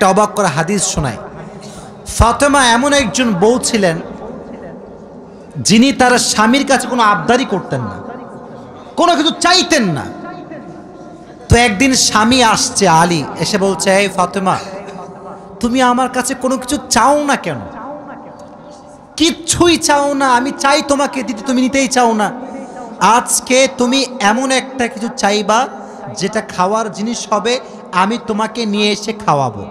একটা অবাক করা হাদিস শোনায়। ফাতেমা এমন একজন বউ ছিলেন যিনি তার স্বামীর কাছে কোনো আবদারি করতেন না, কোনো কিছু চাইতেন না। তো একদিন স্বামী আসছে আলী, এসে বলছে, এই ফাতেমা, তুমি আমার কাছে কোনো কিছু চাও না কেন? কিচ্ছুই চাও না, আমি চাই তোমাকে দিতে, তুমি নিতেই চাও না। আজকে তুমি এমন একটা কিছু চাইবা যেটা খাওয়ার জিনিস হবে, আমি তোমাকে নিয়ে এসে খাওয়াবো,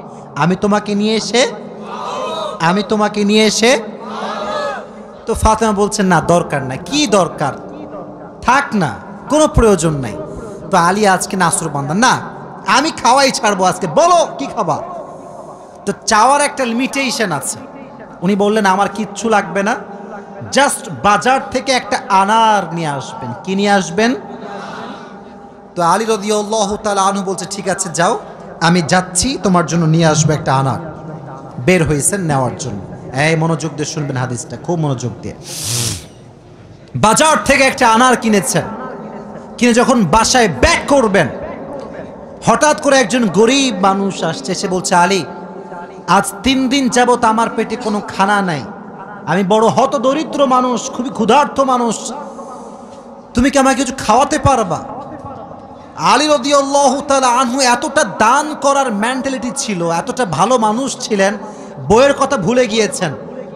আমি তোমাকে নিয়ে এসে। তো ফাতেমা বলছেন, না দরকার নাই। কি দরকার, থাক না, কোনো প্রয়োজন নাই। তো আলী আজকে নাসরবান্দা, না আমি খাওয়াই ছাড়বো আজকে, বলো কি খাবা। তো চাওয়ার একটা লিমিটেশন আছে। উনি বললেন, আমার কিচ্ছু লাগবে না, জাস্ট বাজার থেকে একটা আনার নিয়ে আসবেন। কি নিয়ে আসবেন? তো আলী রাদিয়াল্লাহু তাআলা আনহু বলছে, ঠিক আছে যাও, আমি যাচ্ছি, তোমার জন্য নিয়ে আসবো একটা আনার। বের হয়েছেন নেওয়ার জন্য। এই মনোযোগ দিয়ে শুনবেন হাদিসটা, খুব মনোযোগ দিয়ে। বাজার থেকে একটা আনার কিনেছেন, কিনে যখন বাসায় ব্যাক করবেন, হঠাৎ করে একজন গরিব মানুষ আসছে, সে বলছে, আলী, আজ 3 দিন যাবত আমার পেটে কোনো খানা নাই, আমি বড় হতদরিদ্র মানুষ, খুবই ক্ষুধার্ত মানুষ, তুমি কি আমাকে কিছু খাওয়াতে পারবা? আলী রাদিয়াল্লাহু তাআলা আনহু এতটা দান করার মেন্টালিটি ছিল, এতটা ভালো মানুষ ছিলেন, বইয়ের কথা ভুলে গিয়েছেন,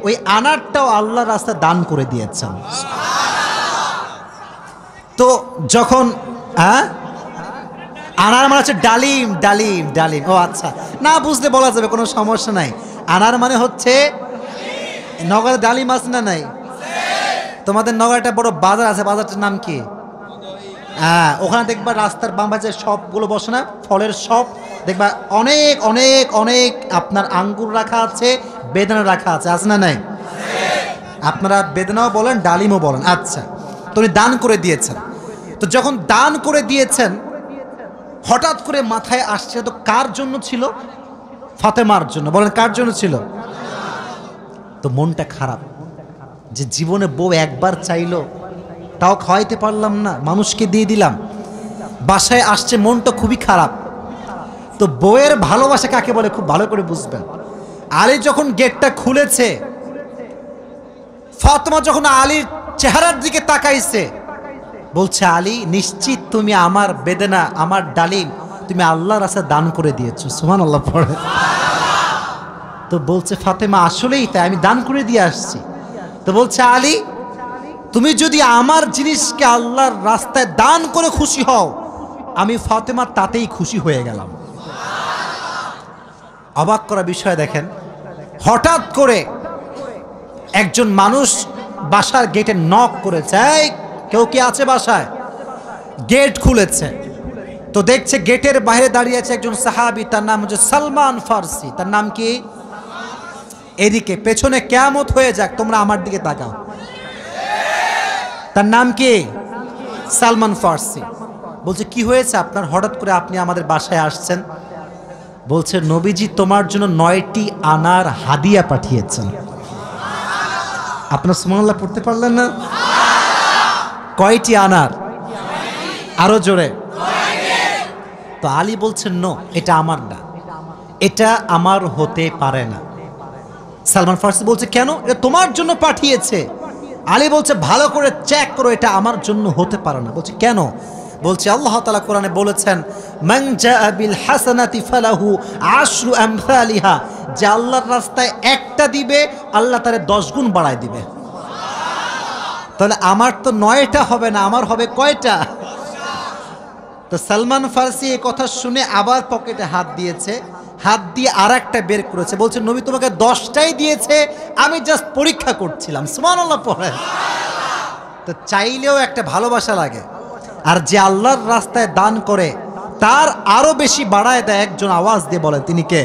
ওই আনারটাও আল্লাহর রাস্তায় দান করে দিয়েছেন। তো যখন আনার মানে হচ্ছে ডালিম, ডালিম, ডালিম। ও আচ্ছা, না বুঝতে বলা যাবে, কোনো সমস্যা নাই। আনার মানে হচ্ছে, নগরে ডালিম আছে না নাই? তোমাদের নগরে একটা বড় বাজার আছে, বাজারটার নাম কি? হ্যাঁ, ওখানে দেখবা রাস্তার বাম পাশে সবগুলো বসে না, ফলের সব দেখবা, অনেক অনেক অনেক আপনার আঙ্গুর রাখা আছে, বেদানা রাখা আছে, আছে না নাই? আপনারা বেদানাও বলেন, ডালিমও বলেন। আচ্ছা, তো উনি দান করে দিয়েছেন। তো যখন দান করে দিয়েছেন, হঠাৎ করে মাথায় আসছে, তো কার জন্য ছিল? ফাতেমার জন্য। বলেন, কার জন্য ছিল? তো মনটা খারাপ যে জীবনে বউ একবার চাইলো, তাও খাওয়াইতে পারলাম না, মানুষকে দিয়ে দিলাম। বাসায় আসছে, মনটা খুবই খারাপ। তো বউয়ের ভালোবাসা কাকে বলে খুব ভালো করে বুঝবেন। আলী যখন গেটটা খুলেছে, ফাতেমা যখন আলীর চেহারার দিকে তাকাইছে, বলছে, আলী, নিশ্চিত তুমি আমার বেদনা, আমার ডালিম তুমি আল্লাহর রাস্তায় দান করে দিয়েছো। সুবহানাল্লাহ পড়ে। তো বলছে ফাতেমা, আসলেই তাই, আমি দান করে দিয়ে আসছি। তো বলছে, আলী, তুমি যদি আমার জিনিসকে আল্লাহর রাস্তায় দান করে খুশি হও, আমি ফাতেমা তাতেই খুশি হয়ে গেলাম। অবাক করা বিষয় দেখেন, হঠাৎ করে একজন মানুষ বাসার গেটে নক করেছে, এই কেউ কি আছে বাসায়? গেট খুলেছে, তো দেখছে গেটের বাইরে দাঁড়িয়ে আছে একজন সাহাবী, তার নাম হচ্ছে সালমান ফারসি। তার নাম কি? এদিকে পেছনে কিয়ামত হয়ে যাক, তোমরা আমার দিকে তাকাও। তার নাম কি? সালমান ফারসি। বলছে, কি হয়েছে আপনার, হঠাৎ করে আপনি আমাদের বাসায় আসছেন? বলছে, নবীজি তোমার জন্য 9টি আনার হাদিয়া পাঠিয়েছেন। আপনার সুবহানাল্লাহ পড়তে পারলেন না? কয়টি আনার? আরো জোরে। তো আলী বলছেন, নো, এটা আমার না, এটা আমার হতে পারে না। সালমান ফারসি বলছে, কেন? এটা তোমার জন্য পাঠিয়েছে। আলী বলছে, ভালো করে চেক করো, এটা আমার জন্য হতে পারে না। বলছে, কেন? বলছে, আল্লাহ তাআলা কোরআনে বলেছেন, মান জাআ বিল হাসানাতি ফালাহু আশরু আমসালিহা, যে আল্লাহর রাস্তায় একটা দিবে, আল্লাহ তারে 10 গুণ বাড়ায় দিবে। তাহলে আমার তো 9টা হবে না, আমার হবে কয়টা? তো সালমান ফারসি এই কথা শুনে আবার পকেটে হাত দিয়েছে, হাত দিয়ে আর একটা বের করেছে, বলছে, নবী তোমাকে 10টাই দিয়েছে, আমি জাস্ট পরীক্ষা করছিলাম। সুবহানাল্লাহ পড়ে। তো চাইলেও একটা ভালোবাসা লাগে, আর যে আল্লাহর রাস্তায় দান করে তার আরো বেশি বাড়ায় দেয়। একজন আওয়াজ দিয়ে বলেন, তিনি কে?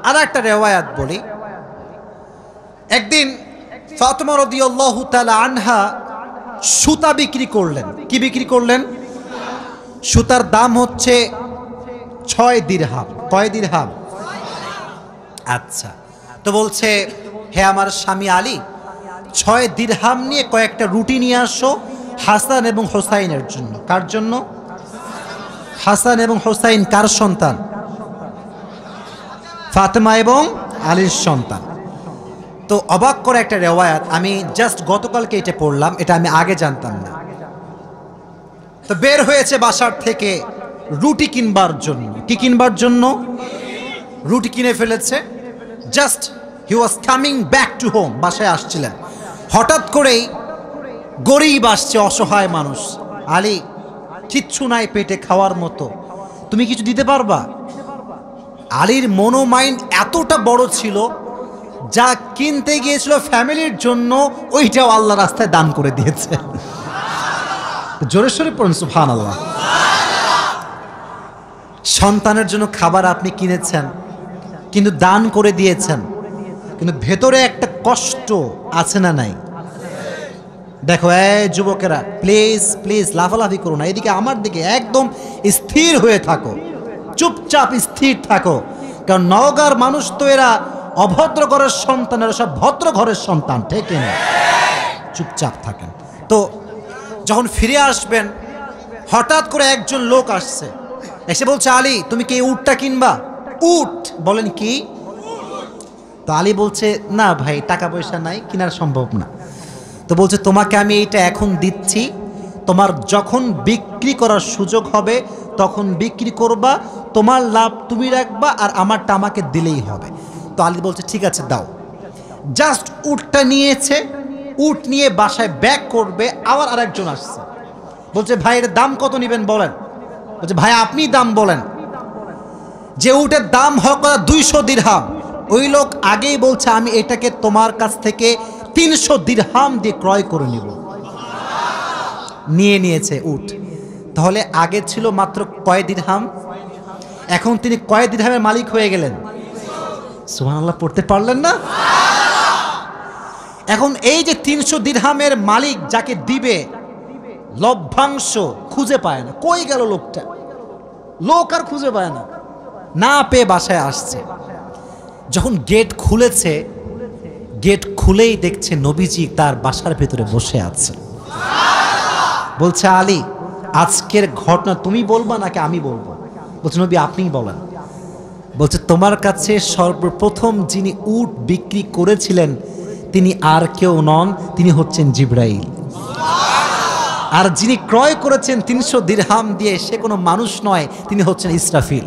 আর একটা রিওয়ায়াত বলি, একদিন ফাতেমা রাদিয়াল্লাহু তাআলা আনহা সুতা বিক্রি করলেন। কি বিক্রি করলেন? সুতার দাম হচ্ছে 6 দিরহাম। কয় দিরহাম? আচ্ছা, তো বলছে, হে আমার স্বামী আলী, 6 দিরহাম নিয়ে কয়েকটা রুটি নিয়ে আসো হাসান এবং হোসাইনের জন্য। কার জন্য? হাসান এবং হোসাইন কার সন্তান? ফাতেমা এবং আলীর সন্তান। তো অবাক করে একটা রেওয়ায়াত, আমি জাস্ট গতকালকে এটা পড়লাম, এটা আমি আগে জানতাম না। তো বের হয়েছে বাসার থেকে রুটি কিনবার জন্য। কি কিনবার জন্য? রুটি কিনে ফেলেছে। Just he was coming back to home, বাসায় আসছিলেন। হঠাৎ করেই গরিব আসছে, অসহায় মানুষ। আলী, কিচ্ছু নাই পেটে খাওয়ার মতো, তুমি কিছু দিতে পারবা? আলীর মনোমাইন্ড এতটা বড় ছিল, যা কিনতে গিয়েছিল ফ্যামিলির জন্য ওইটাও আল্লাহ রাস্তায় দান করে দিয়েছে। জোরে সোরে পড়ুন সুবহানাল্লাহ। সন্তানের জন্য খাবার আপনি কিনেছেন, কিন্তু দান করে দিয়েছেন, কিন্তু ভেতরে একটা কষ্ট আছে না নাই? দেখো এই যুবকেরা, প্লিজ প্লিজ লাফালাফি করো না, এদিকে আমার দিকে একদম স্থির হয়ে থাকো, চুপচাপ স্থির থাকো। কারণ নওগাঁর মানুষ তো এরা অভদ্র ঘরের সন্তান, এরা সব ভদ্র ঘরের সন্তান, ঠিক না? চুপচাপ থাকেন। তো যখন ফিরে আসবেন, হঠাৎ করে একজন লোক আসছে, এসে বলছে, আলী তুমি কি উটটা কিনবা? উট? বলেন কি? তো আলী বলছে, না ভাই, টাকা পয়সা নাই, কেনার সম্ভব না। তো বলছে, তোমাকে আমি এইটা এখন দিচ্ছি, তোমার যখন বিক্রি করার সুযোগ হবে তখন বিক্রি করবা, তোমার লাভ তুমি রাখবা, আর আমারটা আমাকে দিলেই হবে। তো আলী বলছে, ঠিক আছে দাও। জাস্ট উটটা নিয়েছে, উট নিয়ে বাসায় ব্যাক করবে, আবার আরেকজন আসছে, বলছে, ভাই এর দাম কত নেবেন বলেন? বলছে, ভাই আপনি দাম বলেন। যে উটের দাম হোক 200 দিরহাম, ওই লোক আগেই বলছে, আমি এটাকে তোমার কাছ থেকে 300 দিরহাম দিয়ে ক্রয় করে নিব। নিয়ে নিয়েছে উট। তাহলে আগে ছিল মাত্র কয় দিরহাম, এখন তিনি কয় দিরহামের মালিক হয়ে গেলেন? সুবহানাল্লাহ পড়তে পারলেন না? এখন এই যে 300 দিরহামের মালিক যাকে দিবে, লভ্যাংশ খুঁজে পায় না। কই গেল লোকটা? লোক আর খুঁজে পায় না, না পেয়ে বাসায় আসছে। যখন গেট খুলেছে, গেট খুলেই দেখছে নবীজি তার বাসার ভেতরে বসে আছে। বলছে, আলী আজকের ঘটনা তুমি বলবা নাকি আমি বলবো? বলছে, নবী আপনিই বলেন। বলছে, তোমার কাছে সর্বপ্রথম যিনি উট বিক্রি করেছিলেন তিনি আর কেউ নন, তিনি হচ্ছেন জিবরাইল। আর যিনি ক্রয় করেছেন 300 দিরহাম দিয়ে, সে কোনো মানুষ নয়, তিনি হচ্ছেন ইসরাফিল।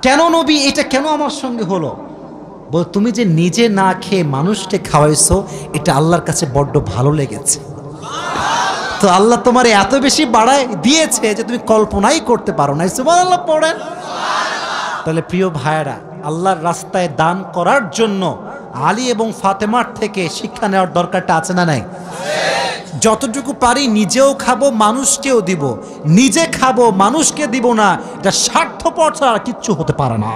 কেন নবী, এটা কেন আমার সঙ্গে হলো? বল, তুমি যে নিজে না খেয়ে মানুষকে খাওয়াইছো, এটা আল্লাহর কাছে বড্ড ভালো লেগেছে। তো আল্লাহ তোমার এত বেশি বাড়ায় দিয়েছে যে তুমি কল্পনাই করতে পারো না। সুবহানাল্লাহ পড়েন। তাহলে প্রিয় ভাইয়েরা, আল্লাহর রাস্তায় দান করার জন্য আলী এবং ফাতেমার থেকে শিক্ষা নেওয়ার দরকারটা আছে না নাই? যতটুকু পারি নিজেও খাবো, মানুষকেও দিব। নিজে খাবো, মানুষকে দিব না, এটা স্বার্থপর ছাড়া কিচ্ছু হতে পারে না।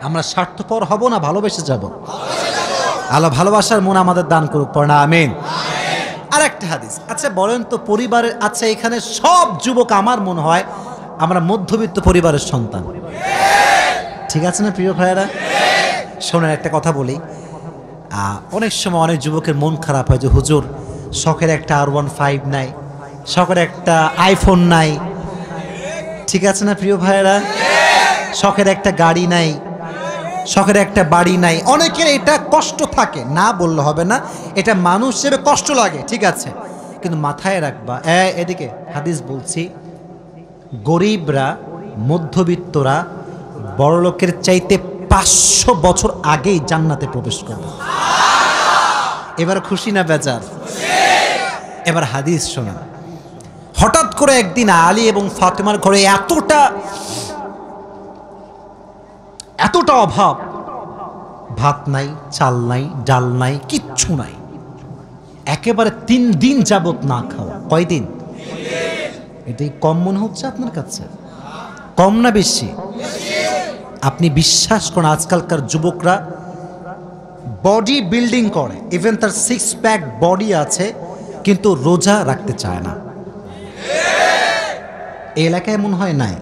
আমরা স্বার্থপর হব না, ভালোবেসে যাব। আল্লাহ ভালোবাসার মন আমাদের দান করুক, পড়না আমিন। আর একটা হাদিস, আচ্ছা বলেন তো পরিবারের, আচ্ছা এখানে সব যুবক আমার মনে হয় আমরা মধ্যবিত্ত পরিবারের সন্তান, ঠিক আছে না প্রিয় ভাইয়েরা? শোনেন একটা কথা বলি, অনেক সময় অনেক যুবকের মন খারাপ হয় যে হুজুর শখের একটা R15 নাই, শখের একটা আইফোন নাই, ঠিক আছে না প্রিয় ভাইয়েরা? শখের একটা গাড়ি নাই, শখের একটা বাড়ি নাই। অনেকের এটা কষ্ট থাকে, না বললে হবে না, এটা মানুষ হিসেবে কষ্ট লাগে, ঠিক আছে, কিন্তু মাথায় রাখবা, এদিকে হাদিস বলছি, গরিবরা, মধ্যবিত্তরা বড়লোকের চাইতে 500 বছর আগেই জান্নাতে প্রবেশ করবে। এবার খুশি না বেজার? এবার হাদিস শোনা। হঠাৎ করে একদিন আলী এবং ফাতেমার ঘরে এতটা অভাব, ভাত নাই, চাল নাই, ডাল নাই, কিচ্ছু নাই, একেবারে 3 দিন যাবত না খাওয়া। কয়দিন? এটাই কম মনে হচ্ছে আপনার কাছে? কম না বেশি? আপনি বিশ্বাস করেন আজকালকার যুবকরা বডি বিল্ডিং করে, ইভেন তার 6 প্যাক বডি আছে, কিন্তু রোজা রাখতে চায় না। এই এলাকায় মনে হয় নাই?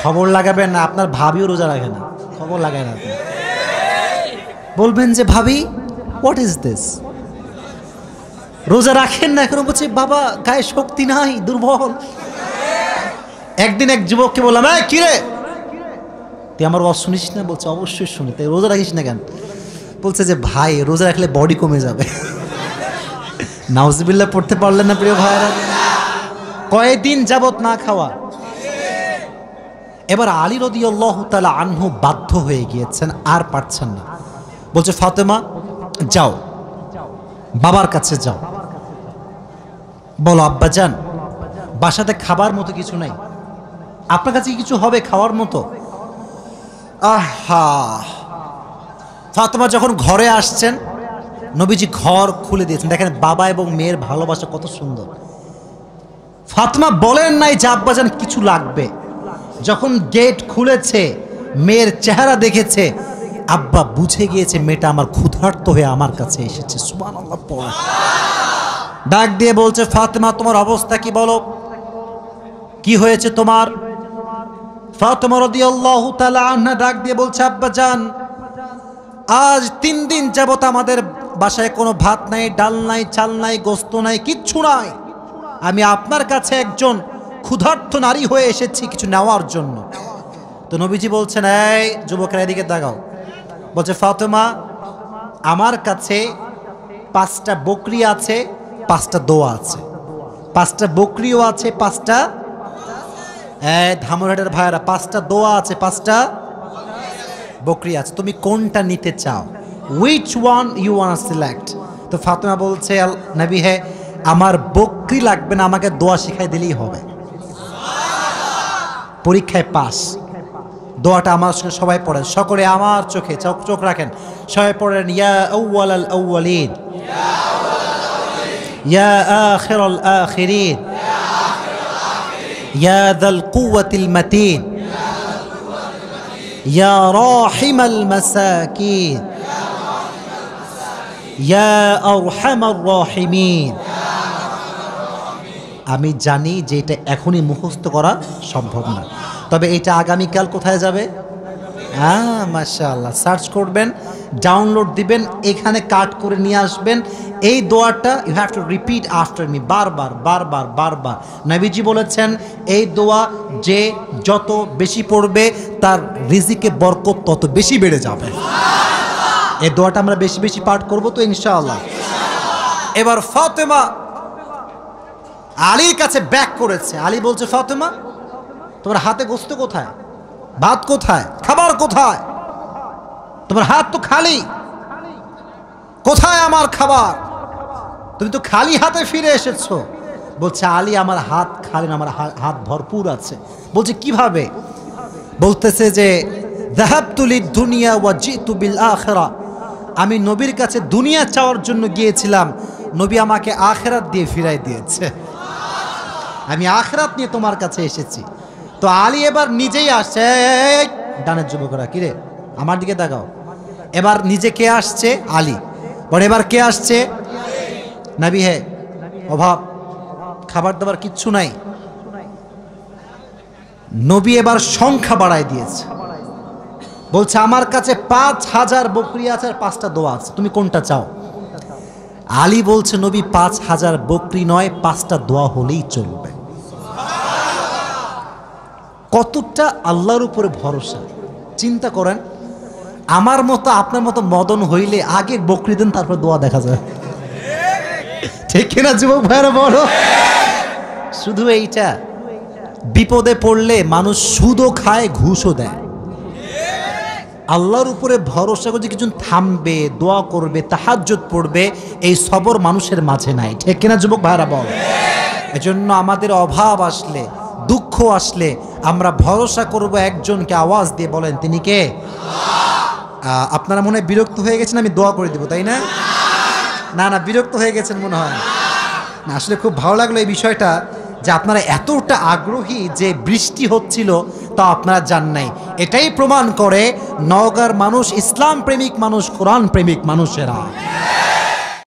খবর লাগাবেন না, আপনার ভাবিও রোজা রাখে না, খবর লাগায় না। বলবেন যে ভাবি হোয়াট ইজ দিস, রোজা রাখেন না? এখন বলছে বাবা গায়ে শক্তি নাই, দুর্বল। একদিন এক যুবককে বললাম, কি রে তুই আমার ওয়াজ শুনিস না? বলছে অবশ্যই শুনি। তাই রোজা রাখিস না কেন? বলছে যে ভাই রোজা রাখলে বডি কমে যাবে। নাউজুবিল্লাহ পড়তে পারলেন না প্রিয় ভাইরা? কয়েকদিন যাবত না খাওয়া। এবার আলী রাদিয়াল্লাহু তাআলা আনহু বাধ্য হয়ে গিয়েছেন, আর পারছেন না। বলছে ফাতেমা যাও, বাবার কাছে যাও, বলো আব্বাজান বাসাতে খাবার মতো কিছু নাই, আপনার কাছে কিছু হবে খাওয়ার মতো? আহা! ফাতেমা যখন ঘরে আসছেন, নবীজি ঘর খুলে দিয়েছেন। দেখেন বাবা এবং মেয়ের ভালোবাসা কত সুন্দর। ফাতেমা বলেন নাই যে আব্বাজান কিছু লাগবে। যখন গেট খুলেছে, মেয়ের চেহারা দেখেছে, আব্বা বুঝে গিয়েছে মেয়েটা আমার ক্ষুধার্ত হয়ে আমার কাছে এসেছে। সুবহানাল্লাহ পড়া। ডাক দিয়ে বলছে ফাতেমা তোমার অবস্থা কি বলো, কি হয়েছে তোমার? ফাতেমা রাদিয়াল্লাহু তাআলা আনহা ডাক দিয়ে বলছে আব্বাজান আজ 3 দিন যাবত আমাদের বাসায় কোনো ভাত নাই, ডাল নাই, চাল নাই, গোস্ত নাই, কিচ্ছু নাই। আমি আপনার কাছে একজন ক্ষুধার্ত নারী হয়ে এসেছি কিছু নেওয়ার জন্য। তো নবীজি বলছেন এই যুবকেরা এদিকে তাকাও। বলছে ফাতেমা আমার কাছে 5টা বকরি আছে, 5টা দোয়া আছে। 5টা বকরিও আছে, 5টা ধামরাটের ভাইরা 5টা দোয়া আছে, 5টা বকরি আছে। তুমি কোনটা নিতে চাও? which one you want to select? তো ফাতেমা বলছে নবী হে আমার বকরি লাগবে না, আমাকে দোয়া শিখাই দিলেই হবে। পরীক্ষায় পাস। দোয়াটা আমার সঙ্গে সবাই পড়েন, সকলে আমার চোখে চোখ রাখেন, সবাই পড়েন ইয়া আউয়ালাল আউয়ালিন ইয়া আখিরাল আখিরিন ইয়া যাল কুওয়াতিল মাতিন ইয়া রাহিমাল মাসাকিন ইয়া আরহামার রাহিমিন। আমি জানি যে এটা এখনই মুখস্থ করা সম্ভব না, তবে এটা আগামীকাল কোথায় যাবে? মাশাআল্লাহ, সার্চ করবেন, ডাউনলোড দিবেন, এখানে কাট করে নিয়ে আসবেন। এই দোয়াটা you have to repeat after me, বারবার বারবার বারবার। নবীজি বলেছেন এই দোয়া যে যত বেশি পড়বে তার রিজিকে বরকত তত বেশি বেড়ে যাবে। এই দোয়াটা আমরা বেশি বেশি পাঠ করব তো ইনশাআল্লাহ। এবার ফাতেমা আলীর কাছে ব্যাক করেছে। আলী বলছে ফাতেমা তোমার হাতে গোস্ত কোথায়, ভাত কোথায়, খাবার কোথায়? তোমার হাত তো খালি, কোথায় আমার খাবার? তুমি তো খালি হাতে ফিরে এসেছো। বলছে আলী আমার হাত খালি না, আমার হাত ভরপুর আছে। বলছে কিভাবে? বলতেছে যে যাহাবতু লিদ-দুনিয়া ওয়া জিতু বিল আখিরা, আমি নবীর কাছে দুনিয়া চাওয়ার জন্য গিয়েছিলাম, নবী আমাকে আখিরাত দিয়ে ফিরাই দিয়েছে। আমি আখিরাত নিয়ে তোমার কাছে এসেছি। তো আলী এবার নিজেই আসছে। ডানের যুবকরা কিরে আমার দিকে তাকাও। এবার নিজে কে আসছে? আলী। পরে এবার কে আসছে? নবী হে অভাব, খাবার দাবার কিচ্ছু নাই। নবী এবার সংখ্যা বাড়ায় দিয়েছে। বলছে আমার কাছে 5000 বকরি আছে আর 5টা দোয়া আছে, তুমি কোনটা চাও? আলী বলছে নবী 5000 বকরি নয়, 5টা দোয়া হলেই চলবে। কতটা আল্লাহর উপরে ভরসা চিন্তা করেন। আমার মতো আপনার মতো মদন হইলে আগে বকরি দেন, তারপর দোয়া দেখা যায়, ঠিক কিনা যুবক ভাইরা? বলো। শুধু এইটা, বিপদে পড়লে মানুষ সুদও খায়, ঘুষও দেয়। আল্লাহর উপরে ভরসা করে কিছু থামবে, দোয়া করবে, তাহাজ্জুদ পড়বে, এই সবর মানুষের মাঝে নাই, ঠিক কিনা যুবক ভাইরা? বল। এজন্য আমাদের অভাব আসলে, দুঃখ আসলে আমরা ভরসা করব একজনকে। আওয়াজ দিয়ে বলেন তিনি কে? আপনারা মনে হয় বিরক্ত হয়ে গেছেন, আমি দোয়া করে দেব, তাই না? না না, বিরক্ত হয়ে গেছেন মনে হয় না। আসলে খুব ভালো লাগলো এই বিষয়টা যে আপনারা এতটা আগ্রহী যে বৃষ্টি হচ্ছিল তা আপনারা জান নাই। এটাই প্রমাণ করে নওগাঁর মানুষ ইসলাম প্রেমিক মানুষ, কোরআন প্রেমিক মানুষেরা।